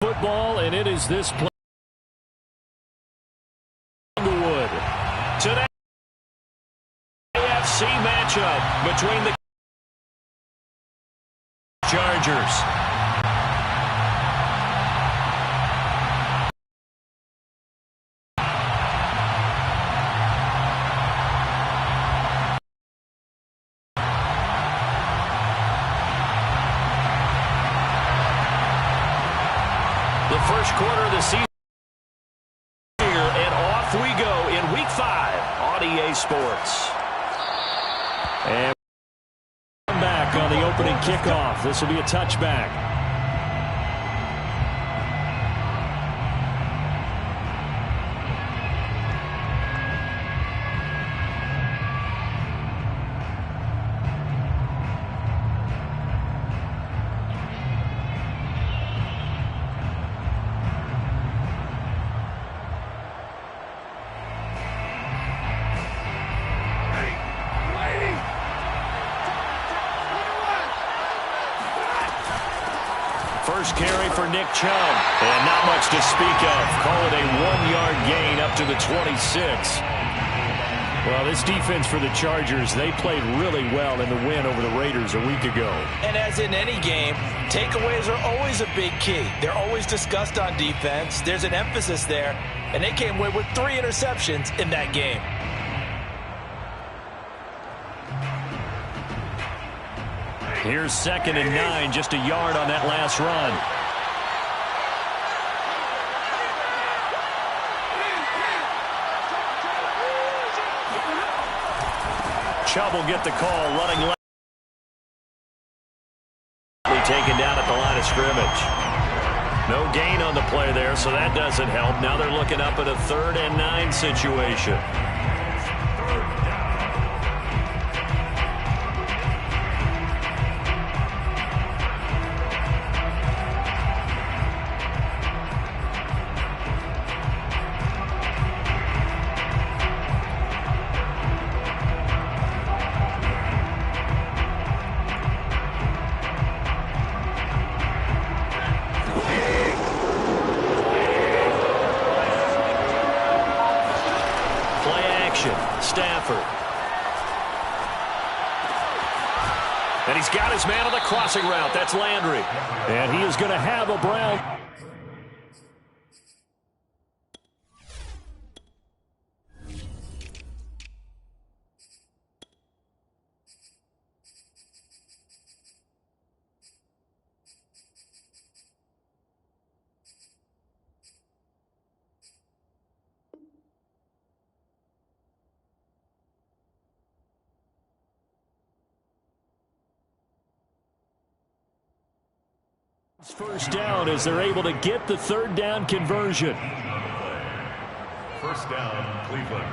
football, and it is this play. Wood. Today, AFC matchup between the Chargers. The first quarter of the season here, and off we go in Week 5 on EA Sports. And back on the opening kickoff. This will be a touchback. First carry for Nick Chubb. And not much to speak of. Call it a 1-yard gain up to the 26. Well, this defense for the Chargers, they played really well in the win over the Raiders a week ago. And as in any game, takeaways are always a big key. They're always discussed on defense. There's an emphasis there. And they came away with 3 interceptions in that game. Here's 2nd and 9, just a yard on that last run. Chubb will get the call, running left. Taken down at the line of scrimmage. No gain on the play there, so that doesn't help. Now they're looking up at a 3rd and 9 situation. Stafford. And he's got his man on the crossing route. That's Landry. And he is going to have a Brown. First down as they're able to get the 3rd down conversion. First down, Cleveland.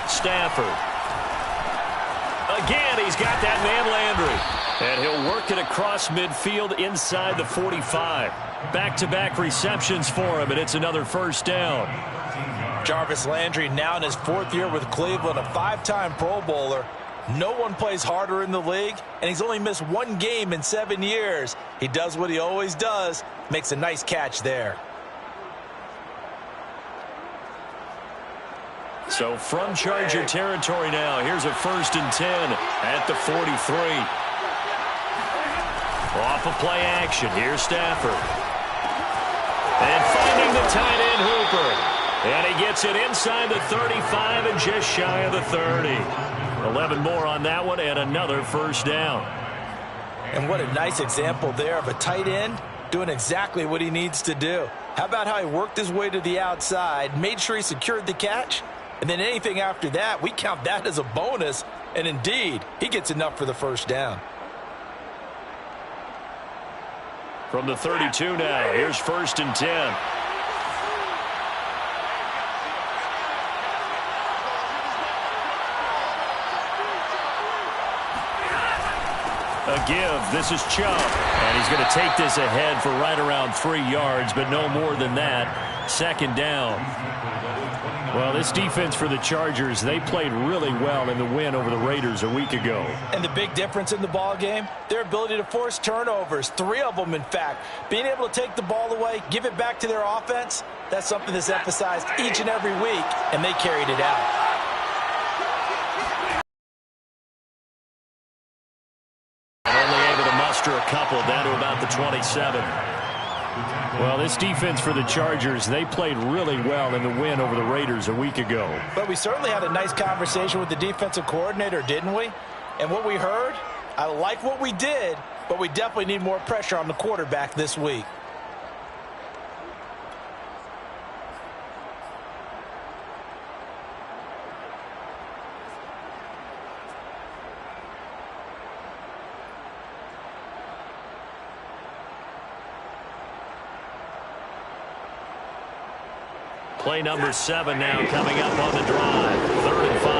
Stafford. Again, he's got that man Landry. And he'll work it across midfield inside the 45. Back-to-back receptions for him, and it's another first down. Jarvis Landry now in his 4th year with Cleveland, a 5-time Pro Bowler. No one plays harder in the league, and he's only missed 1 game in 7 years. He does what he always does, makes a nice catch there. So from Charger territory now, here's a 1st and 10 at the 43. Off of play action, here's Stafford. And finding the tight end Hooper. And he gets it inside the 35 and just shy of the 30. 11 more on that one and another first down. And what a nice example there of a tight end doing exactly what he needs to do. How about how he worked his way to the outside, made sure he secured the catch, and then anything after that, we count that as a bonus. And indeed, he gets enough for the first down. From the 32 now, here's 1st and 10. A give. This is Chubb. And he's going to take this ahead for right around 3 yards, but no more than that. Second down. Well, this defense for the Chargers, they played really well in the win over the Raiders a week ago. And the big difference in the ball game, their ability to force turnovers, 3 of them, in fact. Being able to take the ball away, give it back to their offense, that's something that's emphasized each and every week, and they carried it out. A couple down to about the 27. Well, this defense for the Chargers, they played really well in the win over the Raiders a week ago. But we certainly had a nice conversation with the defensive coordinator, didn't we? And what we heard, I like what we did, but we definitely need more pressure on the quarterback this week. Play number 7 now coming up on the drive. 3rd and 5.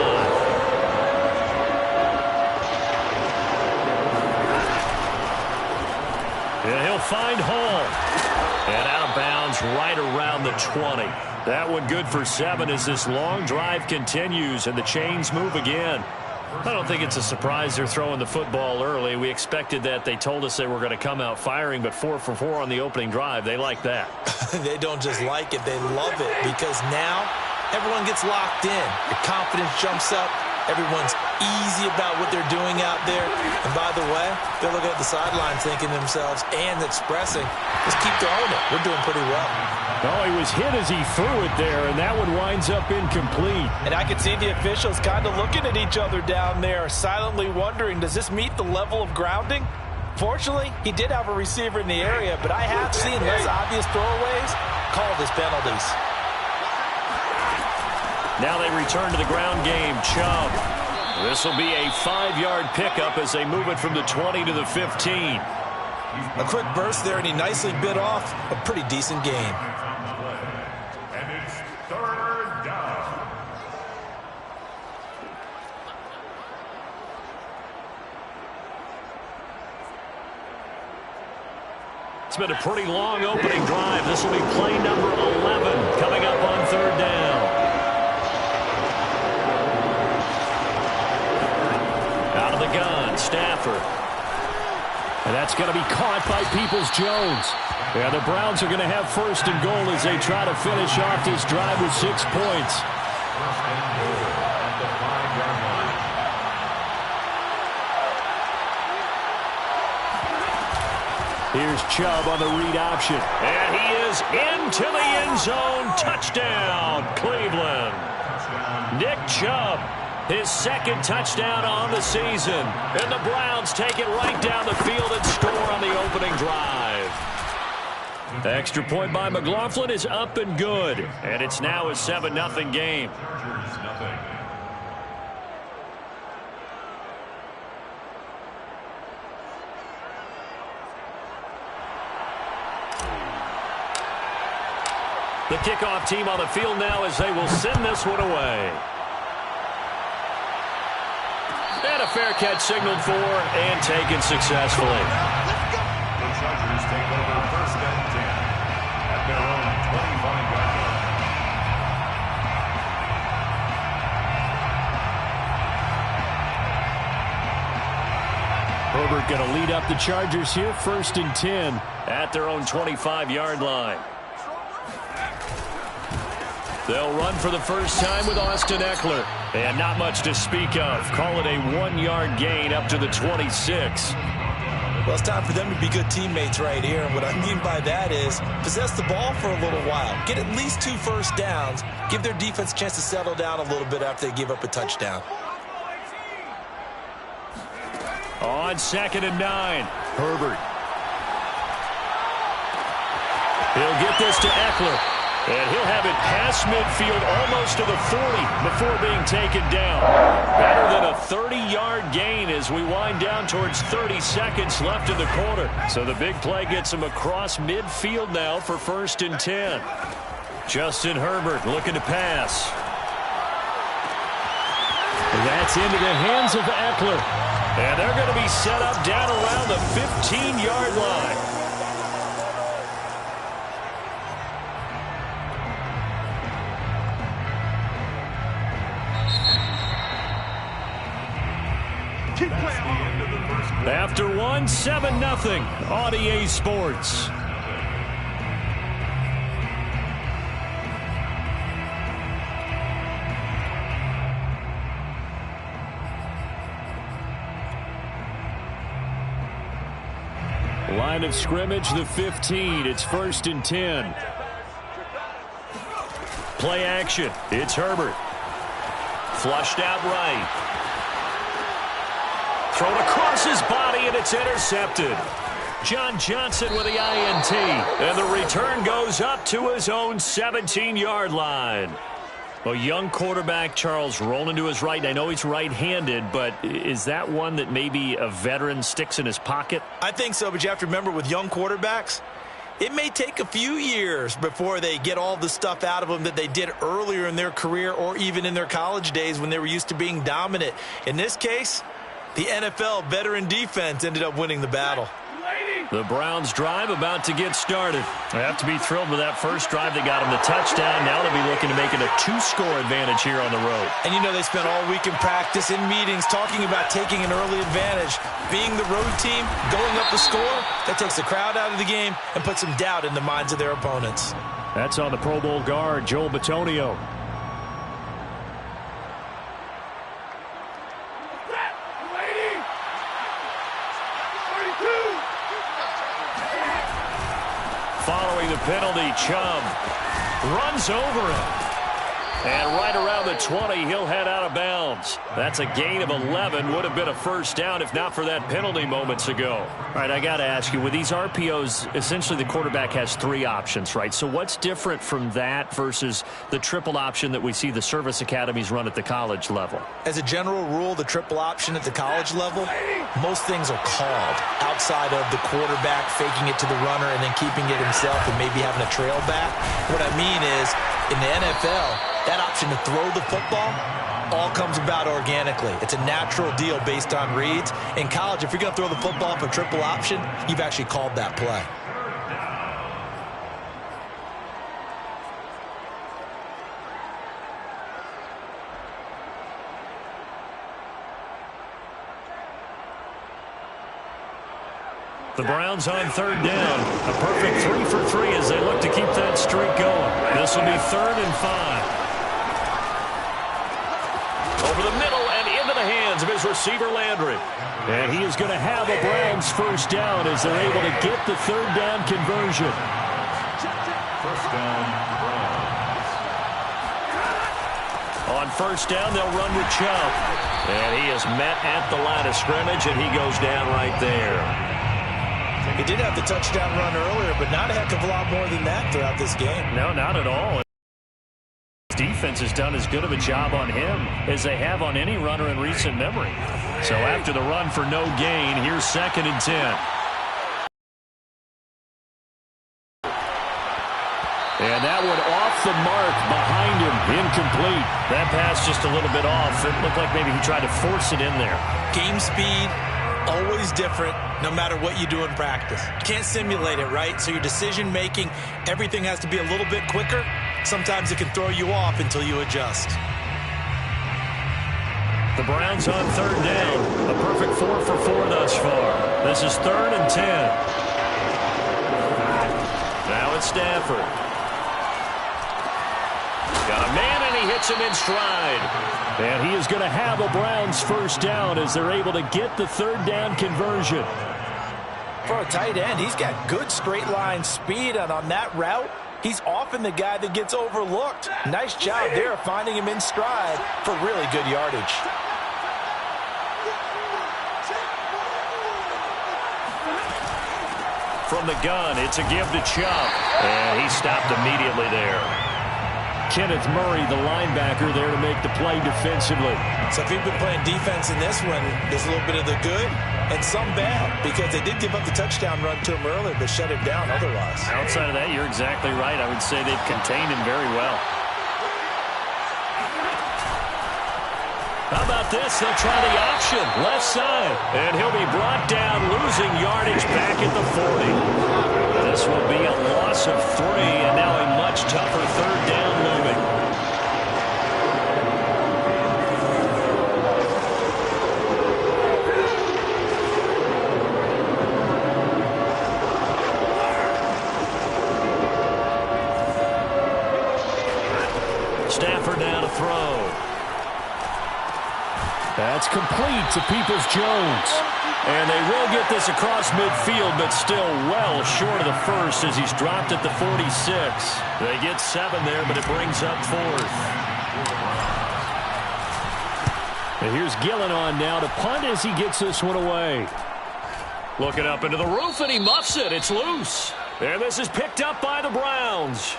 Yeah, he'll find Hall. And out of bounds right around the 20. That one good for 7 as this long drive continues and the chains move again. I don't think it's a surprise they're throwing the football early. We expected that. They told us they were going to come out firing, but 4 for 4 on the opening drive. They like that. They don't just like it, they love it, because now everyone gets locked in. Your confidence jumps up. Everyone's easy about what they're doing out there. And by the way, they're looking at the sidelines thinking to themselves and expressing, just keep throwing it. We're doing pretty well. Oh, he was hit as he threw it there, and that one winds up incomplete. And I could see the officials kind of looking at each other down there, silently wondering, does this meet the level of grounding? Fortunately, he did have a receiver in the area, but I have seen less obvious throwaways called as penalties. Now they return to the ground game. Chubb. This will be a 5-yard pickup as they move it from the 20 to the 15. A quick burst there, and he nicely bit off a pretty decent gain. And it's 3rd down. It's been a pretty long opening drive. This will be play number 11 coming up on 3rd down. Out of the gun, Stafford. And that's going to be caught by Peoples-Jones. Yeah, the Browns are going to have 1st and goal as they try to finish off this drive with 6 points. Here's Chubb on the read option. And he is into the end zone. Touchdown, Cleveland. Nick Chubb. His 2nd touchdown on the season. And the Browns take it right down the field and score on the opening drive. The extra point by McLaughlin is up and good. And it's now a 7-0 game. The kickoff team on the field now as they will send this one away. And a fair catch signaled for and taken successfully. The Chargers take over 1st and 10 at their own 25-yard line. Herbert going to lead up the Chargers here, 1st and 10 at their own 25-yard line. They'll run for the first time with Austin Eckler. And not much to speak of. Call it a 1-yard gain up to the 26. Well, it's time for them to be good teammates right here. And what I mean by that is possess the ball for a little while. Get at least 2 first downs. Give their defense a chance to settle down a little bit after they give up a touchdown. On 2nd and 9, Herbert. He'll get this to Eckler. And he'll have it past midfield almost to the 40 before being taken down. Better than a 30-yard gain as we wind down towards 30 seconds left in the quarter. So the big play gets him across midfield now for 1st and 10. Justin Herbert looking to pass. And that's into the hands of Eckler. And they're going to be set up down around the 15-yard line. After one, 7-0, RDA Sports. Line of scrimmage, the 15. It's 1st and 10. Play action. It's Herbert. Flushed out right. Thrown across his body, and it's intercepted. John Johnson with the INT. And the return goes up to his own 17-yard line. A young quarterback, Charles, rolling to his right. I know he's right-handed, but is that one that maybe a veteran sticks in his pocket? I think so, but you have to remember with young quarterbacks, it may take a few years before they get all the stuff out of them that they did earlier in their career or even in their college days when they were used to being dominant. In this case, the NFL veteran defense ended up winning the battle. The Browns drive about to get started. They have to be thrilled with that first drive that got them the touchdown. Now they'll be looking to make it a 2-score advantage here on the road. And you know they spent all week in practice, in meetings, talking about taking an early advantage. Being the road team, going up the score, that takes the crowd out of the game and puts some doubt in the minds of their opponents. That's on the Pro Bowl guard, Joel Bitonio. Following the penalty, Chubb runs over him. And right around the 20, he'll head out of bounds. That's a gain of 11. Would have been a first down if not for that penalty moments ago. All right, I got to ask you, with these RPOs, essentially the quarterback has 3 options, right? So what's different from that versus the triple option that we see the service academies run at the college level? As a general rule, the triple option at the college level, most things are called outside of the quarterback faking it to the runner and then keeping it himself and maybe having a trail back. What I mean is, in the NFL, that option to throw the football all comes about organically. It's a natural deal based on reads. In college, if you're going to throw the football for triple option, you've actually called that play. The Browns on 3rd down. A perfect 3 for 3 as they look to keep that streak going. This will be 3rd and 5. Over the middle and into the hands of his receiver, Landry. And he is going to have a Browns first down as they're able to get the 3rd down conversion. First down, Browns. On 1st down, they'll run with Chubb. And he is met at the line of scrimmage, and he goes down right there. He did have the touchdown run earlier, but not a heck of a lot more than that throughout this game. No, not at all. Defense has done as good of a job on him as they have on any runner in recent memory. So after the run for no gain, here's 2nd and 10. And that one off the mark behind him, incomplete. That pass just a little bit off. It looked like maybe he tried to force it in there. Game speed, always different, no matter what you do in practice. You can't simulate it, right? So your decision-making, everything has to be a little bit quicker. Sometimes it can throw you off until you adjust. The Browns on 3rd down. A perfect 4 for 4 thus far. This is 3rd and 10. Now it's Stafford. Got a man, and he hits him in stride. And he is going to have a Browns first down as they're able to get the 3rd down conversion. For a tight end, he's got good straight line speed, and on that route, he's often the guy that gets overlooked. Nice job there finding him in stride for really good yardage. From the gun, it's a give to Chubb. And he stopped immediately there. Kenneth Murray, the linebacker, there to make the play defensively. So if you've been playing defense in this one, there's a little bit of the good and some bad, because they did give up the touchdown run to him earlier, but shut him down otherwise. Outside of that, you're exactly right. I would say they've contained him very well. How about this? They'll try the option, left side. And he'll be brought down, losing yardage back at the 40. This will be a loss of 3, and now a much tougher third down looming. Stafford now to throw. That's complete to Peoples-Jones. And they will get this across midfield, but still well short of the first as he's dropped at the 46. They get 7 there, but it brings up 4th. And here's Gillen on now to punt as he gets this one away. Looking up into the roof, and he muffs it. It's loose. And this is picked up by the Browns.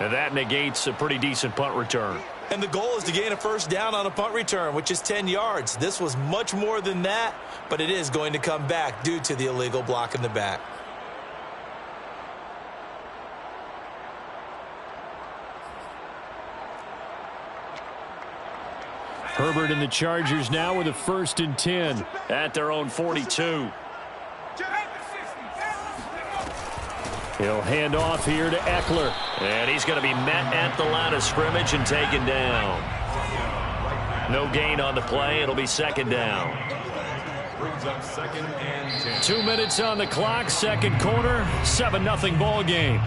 And that negates a pretty decent punt return. And the goal is to gain a first down on a punt return, which is 10 yards. This was much more than that, but it is going to come back due to the illegal block in the back. Herbert and the Chargers now with a 1st and 10 at their own 42. He'll hand off here to Eckler. And he's going to be met at the line of scrimmage and taken down. No gain on the play. It'll be 2nd down. Brings up 2nd and 10. 2 minutes on the clock, 2nd quarter, 7-0 ball game.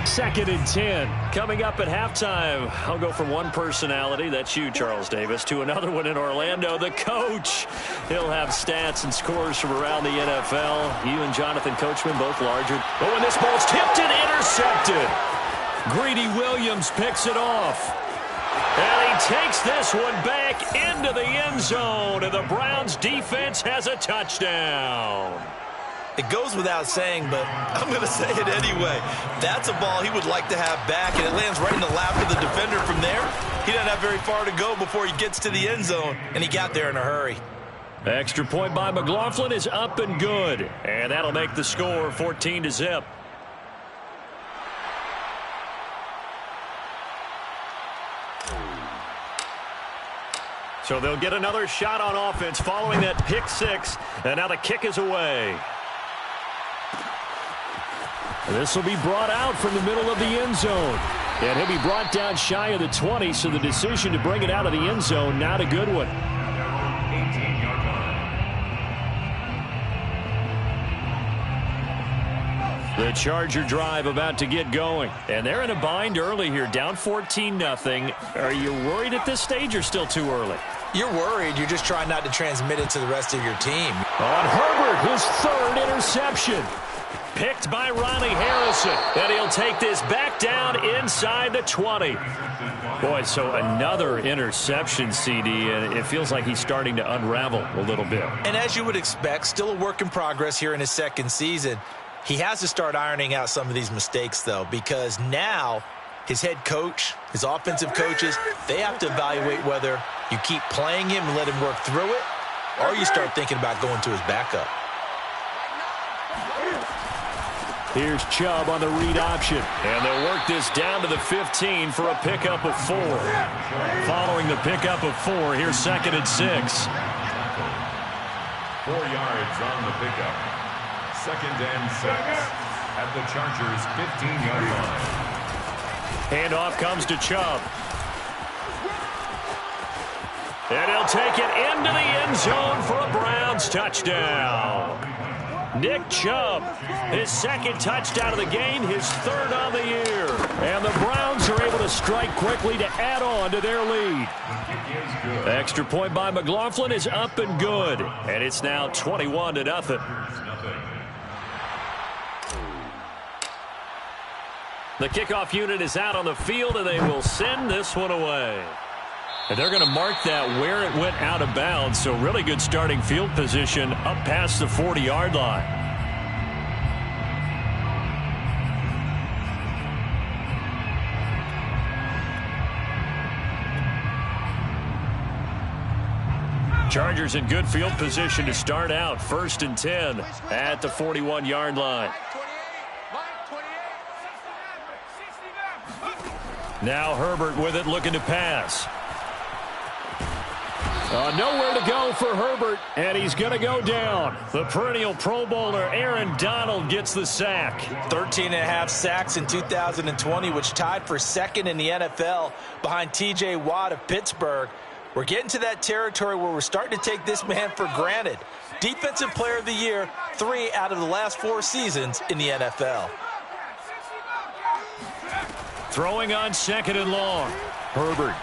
Second and 10. Coming up at halftime, I'll go from one personality, that's you, Charles Davis, to another one in Orlando, the coach. He'll have stats and scores from around the NFL. You and Jonathan Coachman, both larger. But when this ball's tipped and intercepted, Greedy Williams picks it off. And he takes this one back into the end zone, and the Browns defense has a touchdown. It goes without saying, but I'm going to say it anyway. That's a ball he would like to have back, and it lands right in the lap of the defender from there. He doesn't have very far to go before he gets to the end zone, and he got there in a hurry. Extra point by McLaughlin is up and good, and that'll make the score 14-0. So they'll get another shot on offense following that pick 6, and now the kick is away. This will be brought out from the middle of the end zone. And he'll be brought down shy of the 20, so the decision to bring it out of the end zone, not a good one. 18-yard line. The Charger drive about to get going. And they're in a bind early here, down 14-0. Are you worried at this stage or still too early? You're worried. You're just trying not to transmit it to the rest of your team. On Herbert, his 3rd interception. Picked by Ronnie Harrison. And he'll take this back down inside the 20. Boy, so another interception, CD, and it feels like he's starting to unravel a little bit. And as you would expect, still a work in progress here in his 2nd season. He has to start ironing out some of these mistakes, though, because now his head coach, his offensive coaches, they have to evaluate whether you keep playing him and let him work through it, or you start thinking about going to his backup. Here's Chubb on the read option. And they'll work this down to the 15 for a pickup of 4. Following the pickup of 4, here's 2nd and 6. 4 yards on the pickup. 2nd and 6 at the Chargers' 15-yard line. Handoff comes to Chubb. And he'll take it into the end zone for a Browns touchdown. Nick Chubb, his 2nd touchdown of the game, his 3rd on the year. And the Browns are able to strike quickly to add on to their lead. Extra point by McLaughlin is up and good. And it's now 21-0. The kickoff unit is out on the field, and they will send this one away. And they're going to mark that where it went out of bounds, so really good starting field position up past the 40-yard line. Chargers in good field position to start out. 1st and 10 at the 41-yard line. Now Herbert with it, looking to pass. Nowhere to go for Herbert, and he's going to go down. The perennial Pro Bowler Aaron Donald gets the sack. 13.5 sacks in 2020, which tied for 2nd in the NFL behind T.J. Watt of Pittsburgh. We're getting to that territory where we're starting to take this man for granted. Defensive Player of the Year, 3 out of the last 4 seasons in the NFL. Throwing on 2nd and long. Herbert.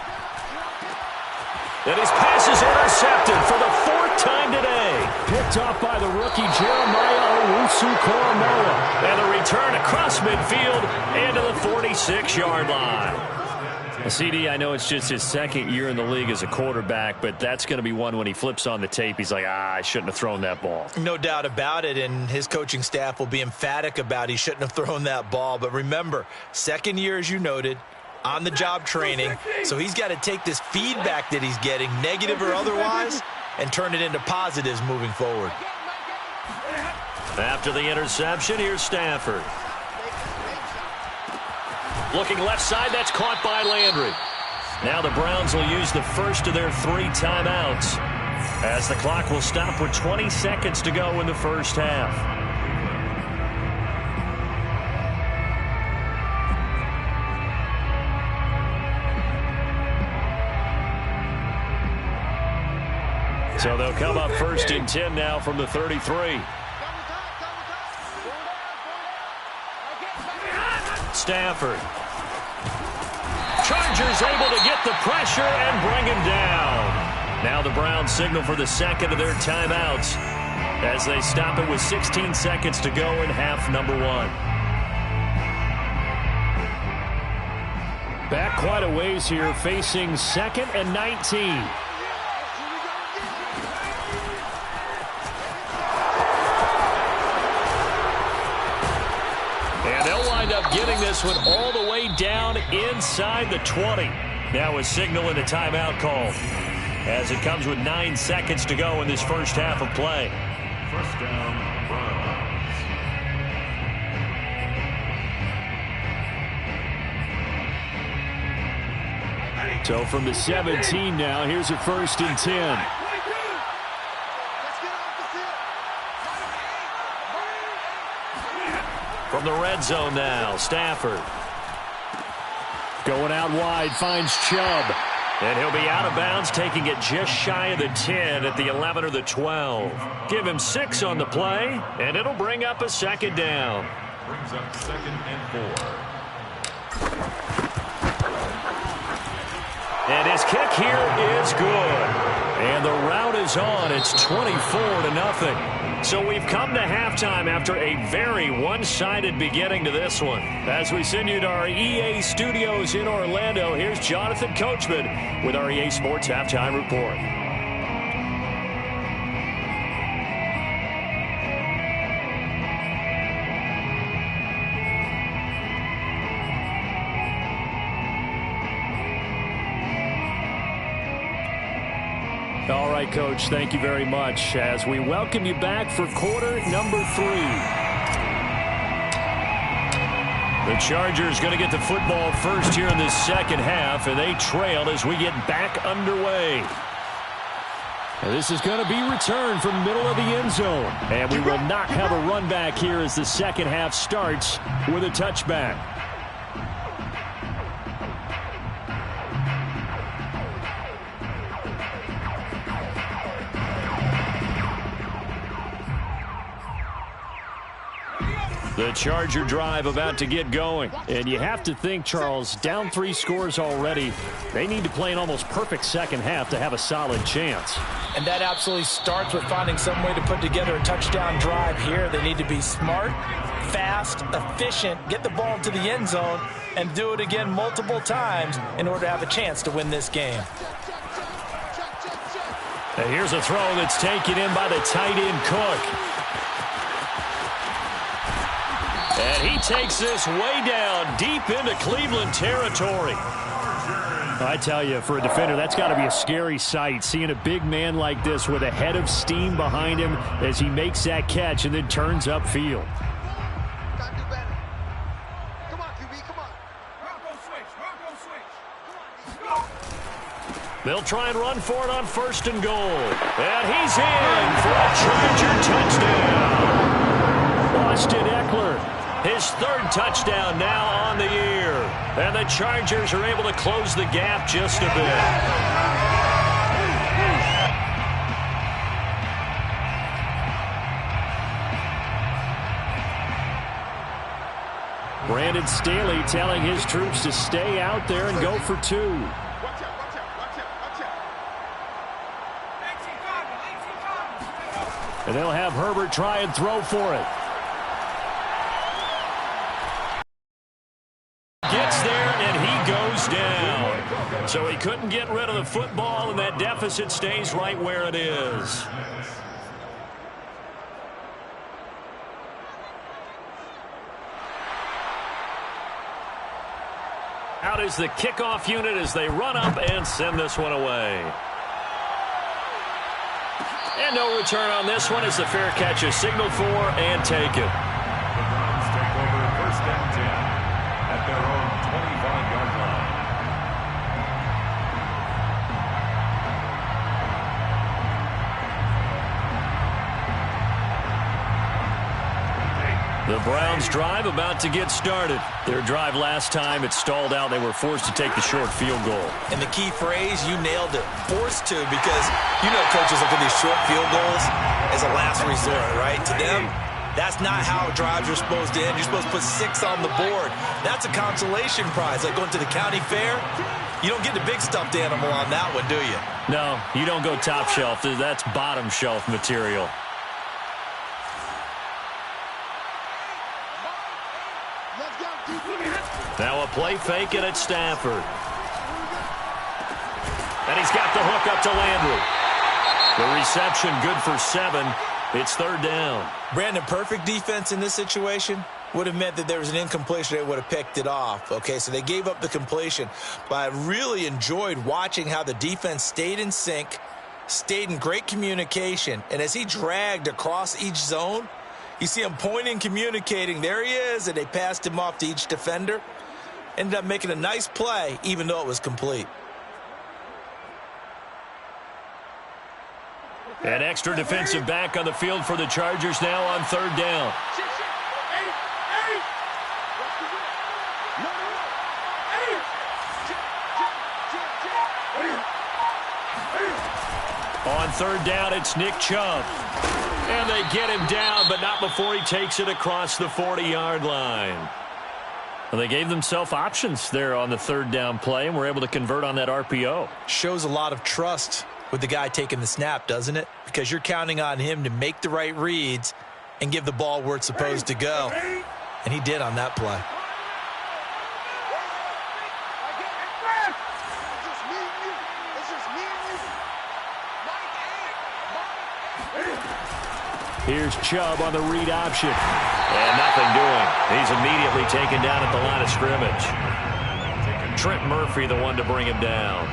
And his pass is intercepted for the 4th time today. Picked off by the rookie Jeremiah Owusu-Koramoah. And the return across midfield into the 46-yard line. CD, I know it's just his 2nd year in the league as a quarterback, but that's going to be one when he flips on the tape, he's like, I shouldn't have thrown that ball. No doubt about it, and his coaching staff will be emphatic about he shouldn't have thrown that ball. But remember, 2nd year, as you noted, on-the-job training, so he's got to take this feedback that he's getting, negative or otherwise, and turn it into positives moving forward. After the interception, here's Stafford. Looking left side, that's caught by Landry. Now the Browns will use the first of their 3 timeouts as the clock will stop with 20 seconds to go in the first half. So they'll come up 1st and 10 now from the 33. Stafford. Chargers able to get the pressure and bring him down. Now the Browns signal for the 2nd of their timeouts as they stop it with 16 seconds to go in half number 1. Back quite a ways here, facing 2nd and 19. Up getting this one all the way down inside the 20. Now a signal and a timeout call as it comes with 9 seconds to go in this first half of play. 1st down, Browns. So from the 17 now, here's a 1st and 10. From the red zone now, Stafford. Going out wide, finds Chubb. And he'll be out of bounds, taking it just shy of the 10 at the 11 or the 12. Give him 6 on the play, and it'll bring up a 2nd down. Brings up 2nd and 4. And his kick here is good. And the route is on. It's 24-0. So we've come to halftime after a very one-sided beginning to this one. As we send you to our EA studios in Orlando, here's Jonathan Coachman with our EA Sports Halftime Report. All right, Coach, thank you very much as we welcome you back for quarter number 3. The Chargers going to get the football first here in this 2nd half, and they trail as we get back underway. And this is going to be returned from middle of the end zone. And we will not have a run back here as the 2nd half starts with a touchback. The Charger drive about to get going. And you have to think, Charles, down 3 scores already. They need to play an almost perfect 2nd half to have a solid chance. And that absolutely starts with finding some way to put together a touchdown drive here. They need to be smart, fast, efficient, get the ball into the end zone, and do it again multiple times in order to have a chance to win this game. And here's a throw that's taken in by the tight end Cook. And he takes this way down deep into Cleveland territory. I tell you, for a defender, that's got to be a scary sight, seeing a big man like this with a head of steam behind him as he makes that catch and then turns upfield. They'll try and run for it on 1st and goal. And he's in for a Charger touchdown. Austin Eckler, his 3rd touchdown now on the year. And the Chargers are able to close the gap just a bit. Brandon Staley telling his troops to stay out there and go for 2. And they'll have Herbert try and throw for it. Gets there, and he goes down. So he couldn't get rid of the football, and that deficit stays right where it is. Out is the kickoff unit as they run up and send this one away. And no return on this one as the fair catch is signaled for and taken. The Browns take over 1st and 10 at their own 25-yard line. The Browns drive about to get started. Their drive last time, it stalled out. They were forced to take the short field goal. And the key phrase, you nailed it, forced to, because you know coaches look at these short field goals as a last resort, right? To them, that's not how drives are supposed to end. You're supposed to put 6 on the board. That's a consolation prize, like going to the county fair. You don't get the big stuffed animal on that one, do you? No, you don't go top shelf. That's bottom shelf material. Now a play fake, and it's Stafford. And he's got the hook up to Landry. The reception good for 7. It's 3rd down. Brandon, perfect defense in this situation would have meant that there was an incompletion. They would have picked it off. Okay, so they gave up the completion. But I really enjoyed watching how the defense stayed in sync, stayed in great communication. And as he dragged across each zone, you see him pointing, communicating. There he is, and they passed him off to each defender. Ended up making a nice play, even though it was complete. An extra defensive back on the field for the Chargers now on 3rd down. On 3rd down, it's Nick Chubb. And they get him down, but not before he takes it across the 40-yard line. Well, they gave themselves options there on the 3rd down play and were able to convert on that RPO. Shows a lot of trust with the guy taking the snap, doesn't it? Because you're counting on him to make the right reads and give the ball where it's supposed to go. And he did on that play. Here's Chubb on the read option. And nothing doing. He's immediately taken down at the line of scrimmage. Trent Murphy, the one to bring him down.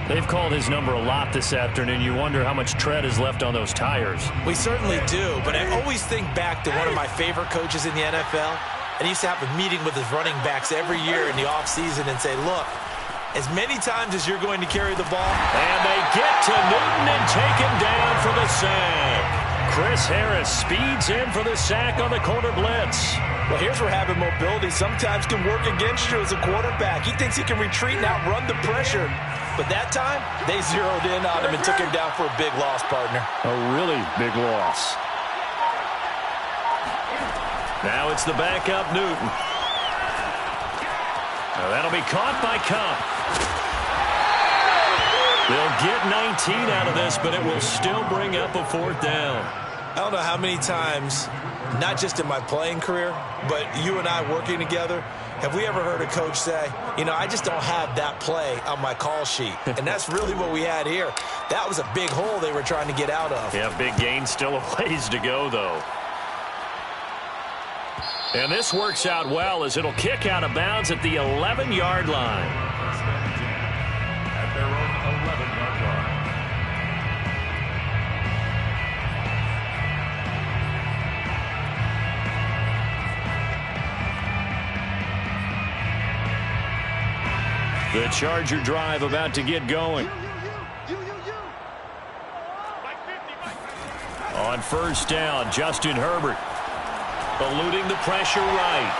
They've called his number a lot this afternoon. You wonder how much tread is left on those tires. We certainly do, but I always think back to one of my favorite coaches in the NFL. And he used to have a meeting with his running backs every year in the offseason and say, look, as many times as you're going to carry the ball. And they get to Newton and take him down for the sack. Chris Harris speeds in for the sack on the corner blitz. Well, here's where having mobility sometimes can work against you as a quarterback. He thinks he can retreat and outrun the pressure. But that time, they zeroed in on him and took him down for a big loss, partner. A really big loss. Now it's the backup, Newton. Now that'll be caught by Kupp. They'll get 19 out of this, but it will still bring up a 4th down. I don't know how many times, not just in my playing career, but you and I working together, Have we ever heard a coach say, I just don't have that play on my call sheet? And that's really what we had here. That was a big hole they were trying to get out of. Yeah, big gain, still a ways to go, though. And this works out well as it'll kick out of bounds at the 11-yard line. At their own 11-yard line. The Charger drive about to get going. On first down, Justin Herbert. Eluding the pressure right.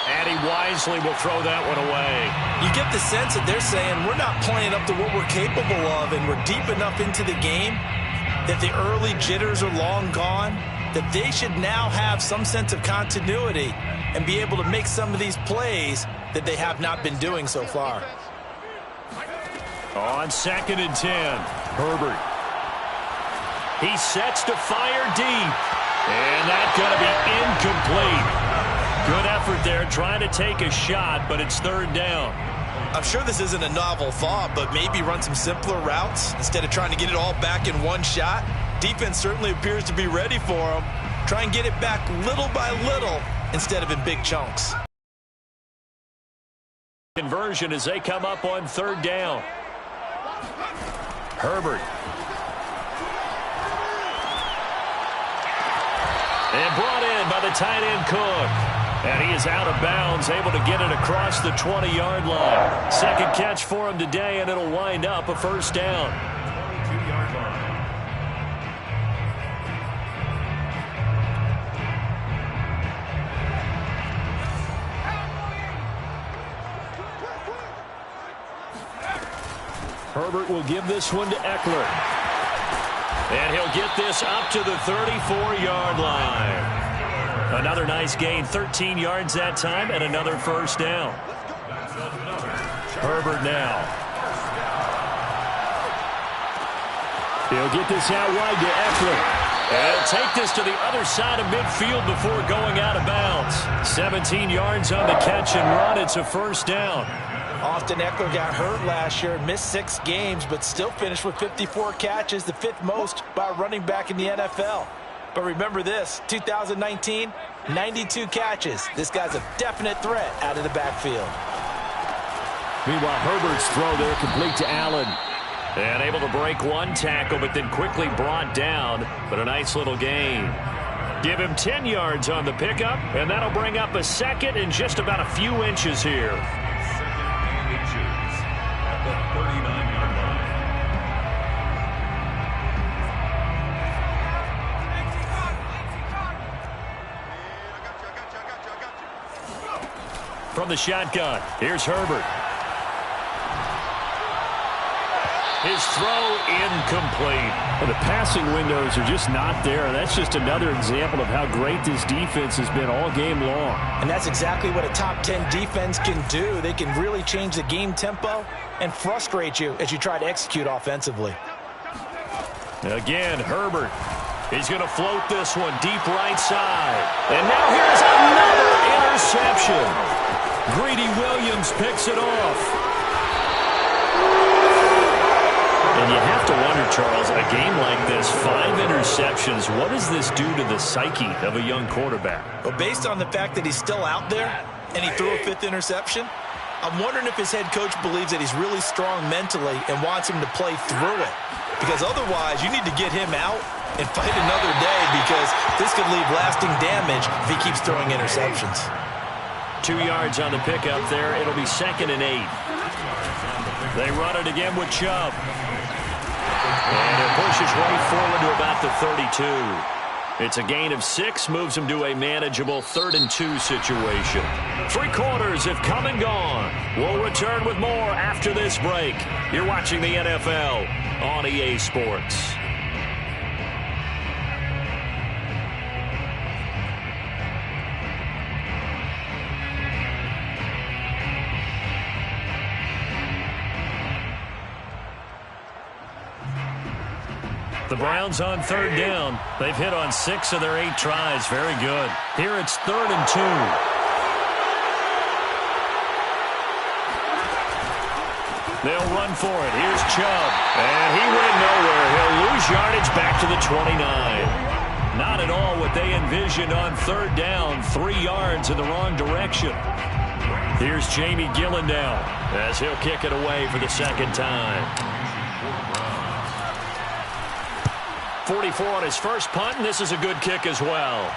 And he wisely will throw that one away. You get the sense that they're saying we're not playing up to what we're capable of, and we're deep enough into the game that the early jitters are long gone, that they should now have some sense of continuity and be able to make some of these plays that they have not been doing so far. On 2nd and 10, Herbert. He sets to fire deep. And that's going to be incomplete. Good effort there trying to take a shot, but it's 3rd down. I'm sure this isn't a novel thought, but maybe run some simpler routes instead of trying to get it all back in one shot. Defense certainly appears to be ready for him. Try and get it back little by little instead of in big chunks. Conversion as they come up on 3rd down. Herbert. And brought in by the tight end Cook. And he is out of bounds, able to get it across the 20-yard line. Second catch for him today, and it'll wind up a 1st down. 22-yard line. Herbert will give this one to Eckler. And he'll get this up to the 34-yard line. Another nice gain, 13 yards that time, and another 1st down. Herbert now. He'll get this out wide to Eckler. And he'll take this to the other side of midfield before going out of bounds. 17 yards on the catch and run. It's a 1st down. Austin Eckler got hurt last year, missed 6 games, but still finished with 54 catches, the 5th most by a running back in the NFL. But remember this, 2019, 92 catches. This guy's a definite threat out of the backfield. Meanwhile, Herbert's throw there complete to Allen. And able to break one tackle, but then quickly brought down. But a nice little gain. Give him 10 yards on the pickup, and that'll bring up a 2nd and just about a few inches here. 2nd and inches at the 39-yard line. From the shotgun, here's Herbert. His throw incomplete. Well, the passing windows are just not there. That's just another example of how great this defense has been all game long. And that's exactly what a top 10 defense can do. They can really change the game tempo and frustrate you as you try to execute offensively. Again, Herbert. He's going to float this one deep right side. And now here's another interception. Greedy Williams picks it off. And you have to wonder, Charles, a game like this, 5 interceptions, what does this do to the psyche of a young quarterback? Well, based on the fact that he's still out there and he threw a 5th interception, I'm wondering if his head coach believes that he's really strong mentally and wants him to play through it. Because otherwise, you need to get him out and fight another day, because this could leave lasting damage if he keeps throwing interceptions. 2 yards on the pickup there. It'll be 2nd and 8. They run it again with Chubb. And it pushes right forward to about the 32. It's a gain of 6, moves him to a manageable 3rd and 2 situation. 3 quarters have come and gone. We'll return with more after this break. You're watching the NFL on EA Sports. The Browns on 3rd down. They've hit on 6 of their 8 tries. Very good. Here it's 3rd and 2. They'll run for it. Here's Chubb. And he went nowhere. He'll lose yardage back to the 29. Not at all what they envisioned on third down. 3 yards in the wrong direction. Here's Jamie Gillendown as he'll kick it away for the second time. 44 on his first punt, and this is a good kick as well.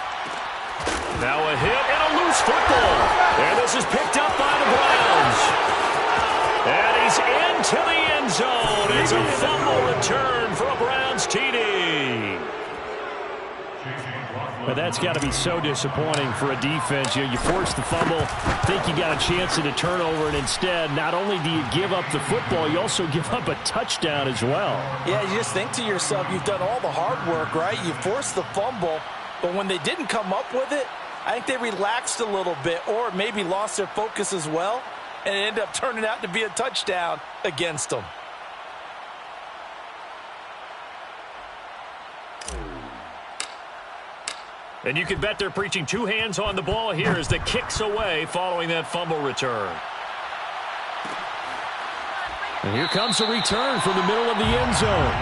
Now a hit and a loose football. And this is picked up by the Browns. And he's into the end zone. It's a fumble return for a Browns TD. But that's got to be so disappointing for a defense. You force the fumble, think you got a chance at a turnover, and instead, not only do you give up the football, you also give up a touchdown as well. Yeah, you just think to yourself, you've done all the hard work, right? You forced the fumble, but when they didn't come up with it, I think they relaxed a little bit or maybe lost their focus as well, and it ended up turning out to be a touchdown against them. And you can bet they're preaching 2 hands on the ball here as the kick's away following that fumble return. And here comes a return from the middle of the end zone.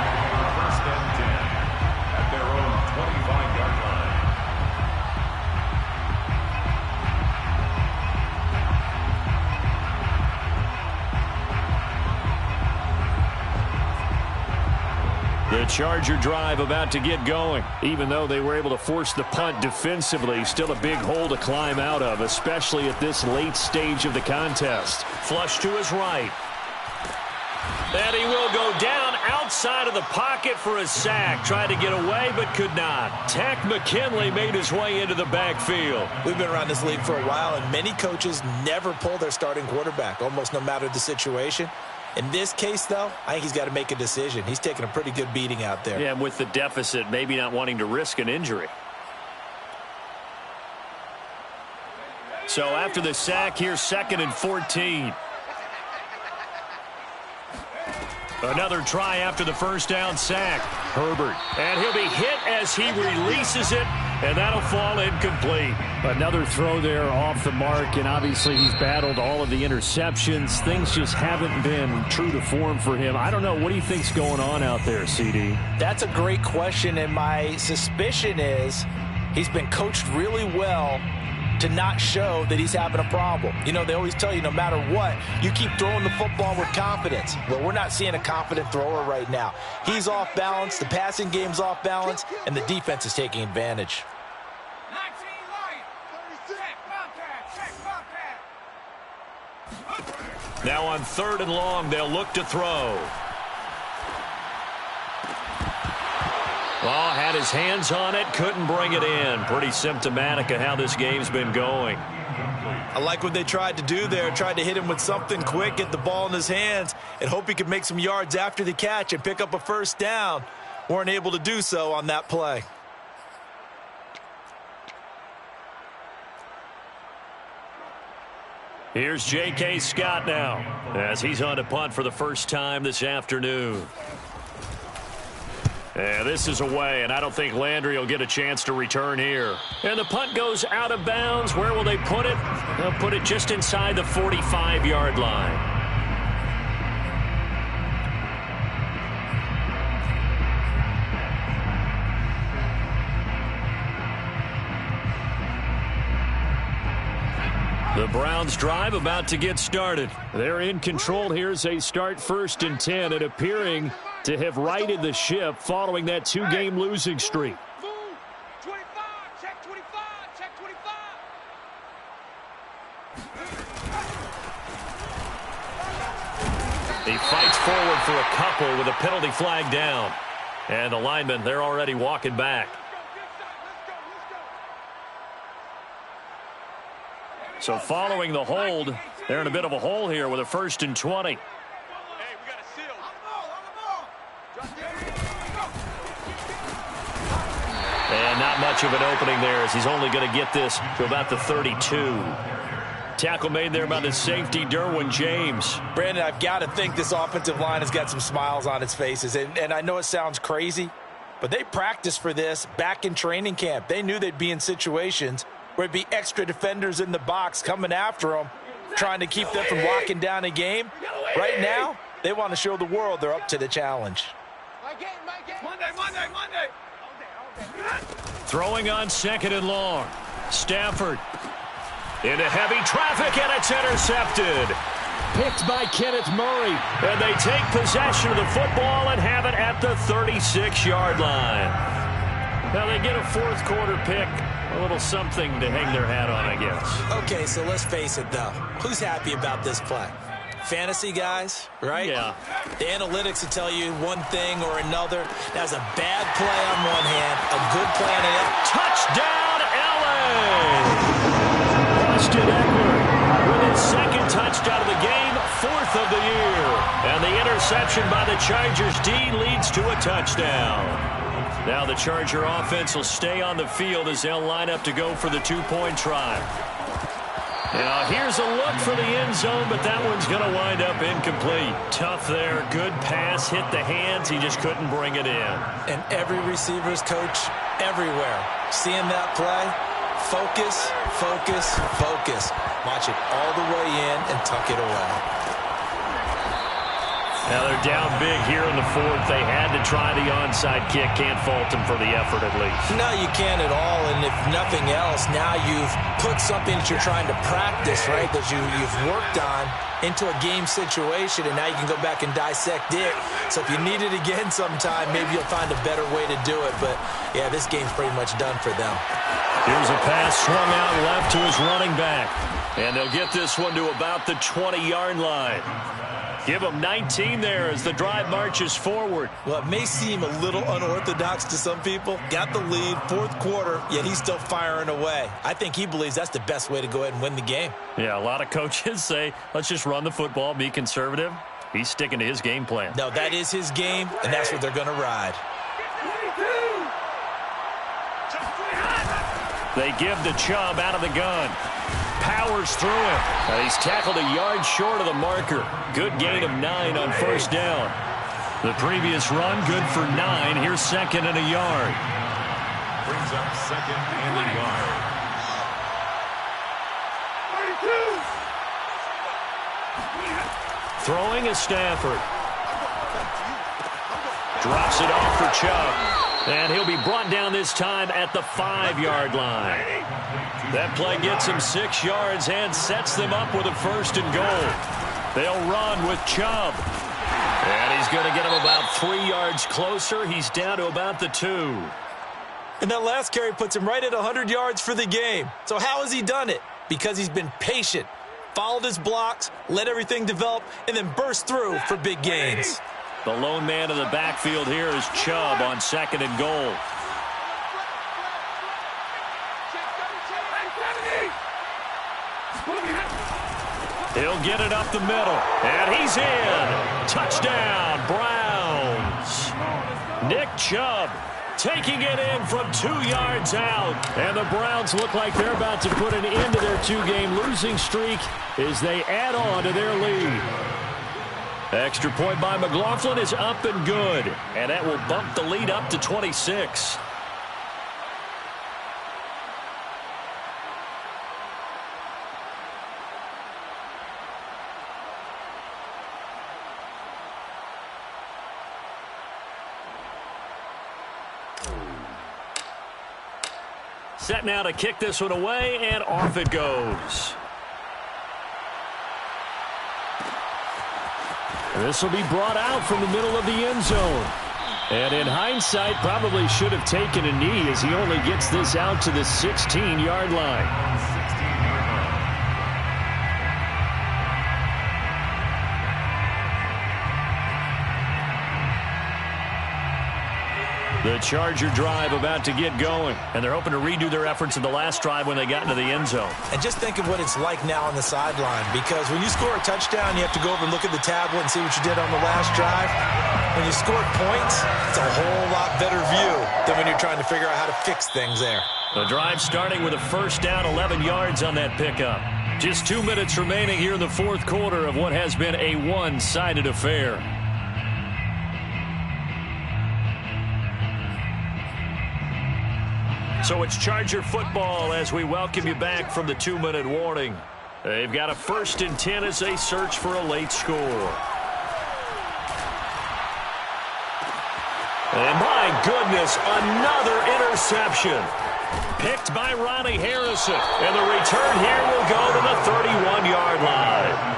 First and 10 at their own 25-yard line. The Charger drive about to get going. Even though they were able to force the punt defensively, still a big hole to climb out of, especially at this late stage of the contest. Flush to his right. And he will go down outside of the pocket for a sack. Tried to get away, but could not. Takk McKinley made his way into the backfield. We've been around this league for a while, and many coaches never pull their starting quarterback, almost no matter the situation. In this case, though, I think he's got to make a decision. He's taking a pretty good beating out there. Yeah, and with the deficit, maybe not wanting to risk an injury. So after the sack, here's 2nd and 14. Another try after the first down sack. Herbert. And he'll be hit as he releases it, and that'll fall incomplete. Another throw there off the mark, and obviously he's battled all of the interceptions. Things just haven't been true to form for him. I don't know. What do you think's going on out there, CD? That's a great question, and my suspicion is he's been coached really well to not show that he's having a problem. You know, they always tell you no matter what, you keep throwing the football with confidence. Well, we're not seeing a confident thrower right now. He's off balance, the passing game's off balance, and the defense is taking advantage. Now on 3rd and long, they'll look to throw. Oh, had his hands on it, couldn't bring it in. Pretty symptomatic of how this game's been going. I like what they tried to do there. Tried to hit him with something quick, get the ball in his hands, and hope he could make some yards after the catch and pick up a first down. Weren't able to do so on that play. Here's J.K. Scott now as he's on to punt for the first time this afternoon. And this is away, and I don't think Landry will get a chance to return here. And the punt goes out of bounds. Where will they put it? They'll put it just inside the 45-yard line. The Browns drive about to get started. They're in control here as they start 1st and 10 and appearing to have righted the ship following that 2-game losing streak. 25, check 25, check 25. He fights forward for a couple with a penalty flag down. And the linemen, they're already walking back. So following the hold, they're in a bit of a hole here with a 1st and 20. And not much of an opening there as he's only going to get this to about the 32. Tackle made there by the safety, Derwin James. Brandon, I've got to think this offensive line has got some smiles on its faces. And I know it sounds crazy, but they practiced for this back in training camp. They knew they'd be in situations where it'd be extra defenders in the box coming after them, trying to keep them from locking down a game. Right now, They want to show the world they're up to the challenge. Monday. Throwing on 2nd and long. Stafford into heavy traffic, and it's intercepted. Picked by Kenneth Murray. And they take possession of the football and have it at the 36-yard line. Now they get a 4th quarter pick. A little something to hang their hat on, I guess. Okay, so let's face it, though. Who's happy about this play? Fantasy guys, right? Yeah. The analytics will tell you one thing or another. That's a bad play on one hand, a good play on the other. Touchdown, L.A. Austin Eckler with his 2nd touchdown of the game, 4th of the year. And the interception by the Chargers D leads to a touchdown. Now the Charger offense will stay on the field as they'll line up to go for the 2-point try. Now here's a look for the end zone, but that one's going to wind up incomplete. Tough there. Good pass. Hit the hands. He just couldn't bring it in. And every receiver's coach everywhere. Seeing that play, focus, focus, focus. Watch it all the way in and tuck it away. Now they're down big here in the 4th. They had to try the onside kick. Can't fault them for the effort at least. No, you can't at all. And if nothing else, now you've put something that you're trying to practice, right, that you've worked on into a game situation, and now you can go back and dissect it. So if you need it again sometime, maybe you'll find a better way to do it. But, yeah, this game's pretty much done for them. Here's a pass swung out left to his running back. And they'll get this one to about the 20-yard line. Give them 19 there as the drive marches forward. Well, it may seem a little unorthodox to some people. Got the lead, 4th quarter, yet he's still firing away. I think he believes that's the best way to go ahead and win the game. Yeah, a lot of coaches say, let's just run the football, be conservative. He's sticking to his game plan. No, that is his game, and that's what they're going to ride. They give to Chubb out of the gun. Powers through him. He's tackled a yard short of the marker. Good gain of 9 on 1st down. The previous run, good for 9. Here's 2nd and a yard. Brings up 2nd and a yard. Throwing is Stafford. Drops it off for Chubb. And he'll be brought down this time at the 5-yard line. That play gets him 6 yards and sets them up with a 1st and goal. They'll run with Chubb. And he's going to get him about 3 yards closer. He's down to about the 2. And that last carry puts him right at 100 yards for the game. So how has he done it? Because he's been patient, followed his blocks, let everything develop, and then burst through for big gains. The lone man in the backfield here is Chubb on 2nd and goal. He'll get it up the middle, and he's in. Touchdown, Browns. Nick Chubb taking it in from 2 yards out. And the Browns look like they're about to put an end to their 2-game losing streak as they add on to their lead. Extra point by McLaughlin is up and good, and that will bump the lead up to 26. Set now to kick this one away, and off it goes. This will be brought out from the middle of the end zone. And in hindsight, probably should have taken a knee as he only gets this out to the 16-yard line. The Charger drive about to get going, and they're hoping to redo their efforts in the last drive when they got into the end zone. And just think of what it's like now on the sideline, because when you score a touchdown, you have to go over and look at the tablet and see what you did on the last drive. When you scored points, it's a whole lot better view than when you're trying to figure out how to fix things there. The drive starting with a 1st down, 11 yards on that pickup. Just 2 minutes remaining here in the 4th quarter of what has been a one-sided affair. So it's Charger football as we welcome you back from the 2-minute warning. They've got a 1st and 10 as they search for a late score. And my goodness, another interception. Picked by Ronnie Harrison. And the return here will go to the 31-yard line.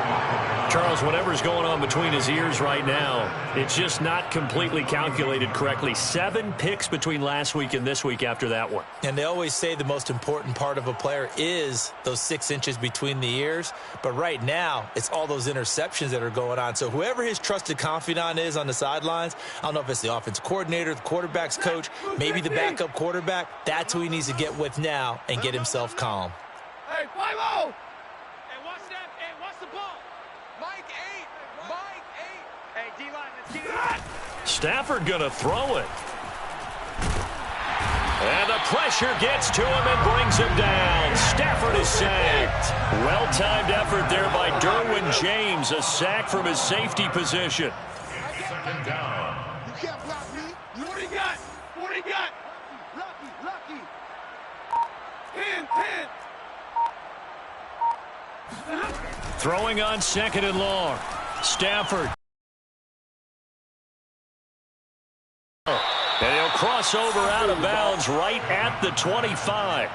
Charles, whatever's going on between his ears right now, it's just not completely calculated correctly. 7 picks between last week and this week after that one. And they always say the most important part of a player is those 6 inches between the ears. But right now, it's all those interceptions that are going on. So whoever his trusted confidant is on the sidelines, I don't know if it's the offensive coordinator, the quarterback's coach, maybe the backup quarterback, that's who he needs to get with now and get himself calm. Hey, 5-0! Hey, watch that. Hey, watch the ball. Mike 8. Hey, D-line, let's get it. Stafford going to throw it. And the pressure gets to him and brings him down. Stafford is sacked. Well-timed effort there by Derwin James. A sack from his safety position. Second down. You can't block me. What do you got? What do you got? Lucky. Pin. Throwing on 2nd and long. Stafford. And he'll cross over out of bounds right at the 25.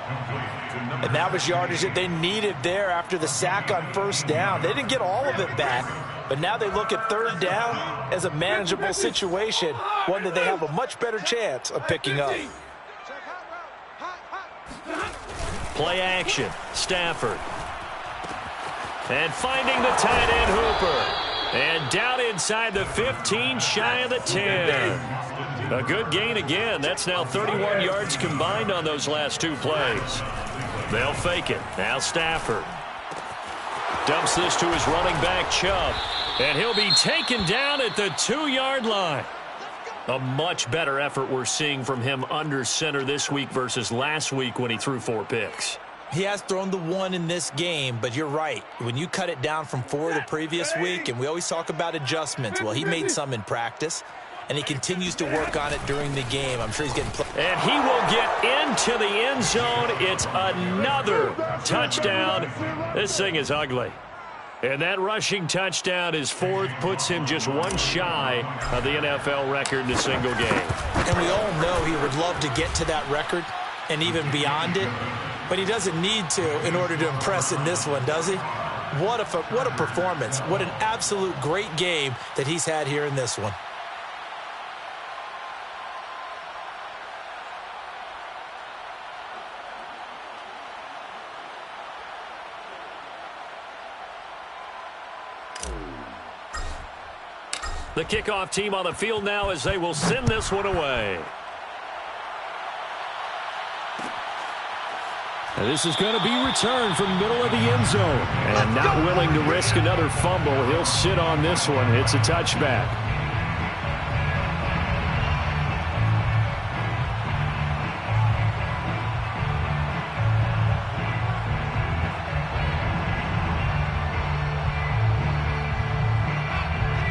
And that was yardage that they needed there after the sack on 1st down. They didn't get all of it back, but now they look at 3rd down as a manageable situation, one that they have a much better chance of picking up. Play action. Stafford. And finding the tight end Hooper. And down inside the 15, shy of the 10. A good gain again. That's now 31 yards combined on those last 2 plays. They'll fake it. Now Stafford. Dumps this to his running back, Chubb. And he'll be taken down at the 2-yard line. A much better effort we're seeing from him under center this week versus last week when he threw 4 picks. He has thrown the 1 in this game, but you're right. When you cut it down from 4 the previous week, and we always talk about adjustments, well, he made some in practice, and he continues to work on it during the game. I'm sure he's getting and he will get into the end zone. It's another touchdown. This thing is ugly. And that rushing touchdown is 4th, puts him just 1 shy of the NFL record in a single game. And we all know he would love to get to that record and even beyond it, but he doesn't need to in order to impress in this one, does he? What a performance. What an absolute great game that he's had here in this one. The kickoff team on the field now as they will send this one away. And this is going to be returned from middle of the end zone. And not willing to risk another fumble, he'll sit on this one. It's a touchback.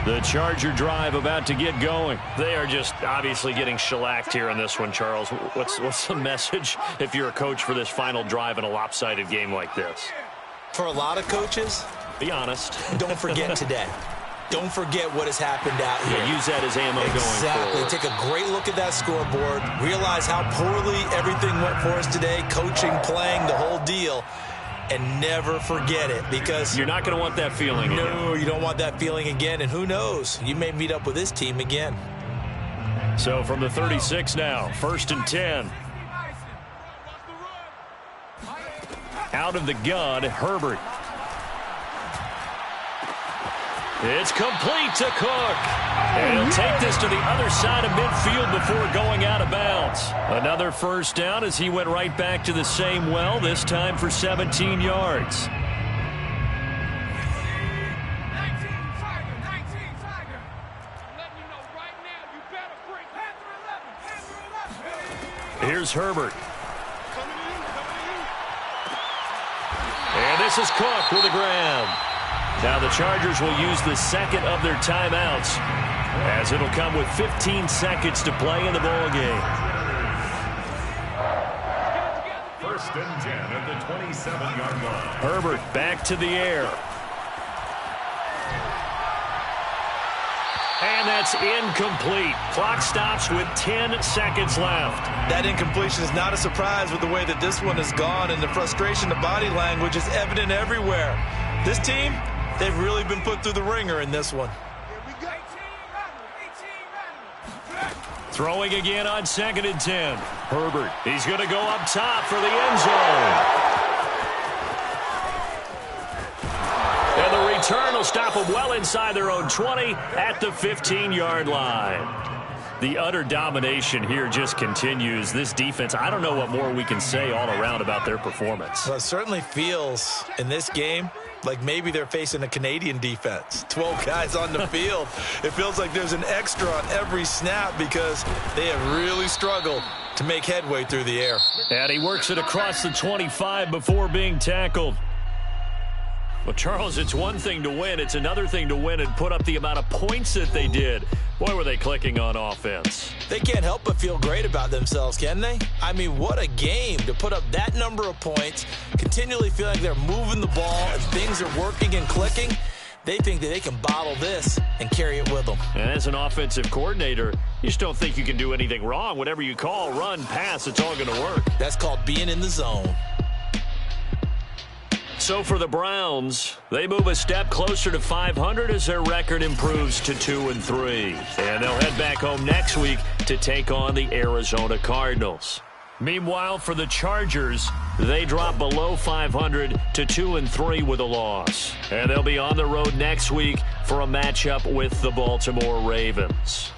The Charger drive about to get going. They are just obviously getting shellacked here in this one, Charles. What's the message if you're a coach for this final drive in a lopsided game like this? For a lot of coaches, be honest. Don't forget today. Don't forget what has happened out here. Yeah, use that as ammo going forward. Exactly. Take a great look at that scoreboard. Realize how poorly everything went for us today. Coaching, playing, the whole deal. And never forget it, because you're not going to want that feeling again. No, you don't want that feeling again. And who knows? You may meet up with this team again. So from the 36 now, 1st and 10. Out of the gun, Herbert. It's complete to Cook. And he'll take this to the other side of midfield before going out of bounds. Another 1st down as he went right back to the same well, this time for 17 yards. Here's Herbert. And this is Cook with a grab. Now the Chargers will use the 2nd of their timeouts, as it'll come with 15 seconds to play in the ball game. 1st and 10 at the 27-yard line. Herbert back to the air. And that's incomplete. Clock stops with 10 seconds left. That incompletion is not a surprise with the way that this one has gone, and the frustration, the body language is evident everywhere. This team, they've really been put through the ringer in this one. Throwing again on 2nd and 10. Herbert, he's going to go up top for the end zone. And the return will stop them well inside their own 20 at the 15-yard line. The utter domination here just continues. This defense, I don't know what more we can say all around about their performance. Well, it certainly feels in this game like maybe they're facing a Canadian defense. 12 guys on the field. It feels like there's an extra on every snap because they have really struggled to make headway through the air. And he works it across the 25 before being tackled. Well, Charles, it's one thing to win. It's another thing to win and put up the amount of points that they did. Boy, were they clicking on offense. They can't help but feel great about themselves, can they? I mean, what a game to put up that number of points, continually feeling like they're moving the ball and things are working and clicking. They think that they can bottle this and carry it with them. And as an offensive coordinator, you just don't think you can do anything wrong. Whatever you call, run, pass, it's all going to work. That's called being in the zone. So for the Browns, they move a step closer to 500 as their record improves to 2-3. And they'll head back home next week to take on the Arizona Cardinals. Meanwhile, for the Chargers, they drop below 500 to 2-3 with a loss. And they'll be on the road next week for a matchup with the Baltimore Ravens.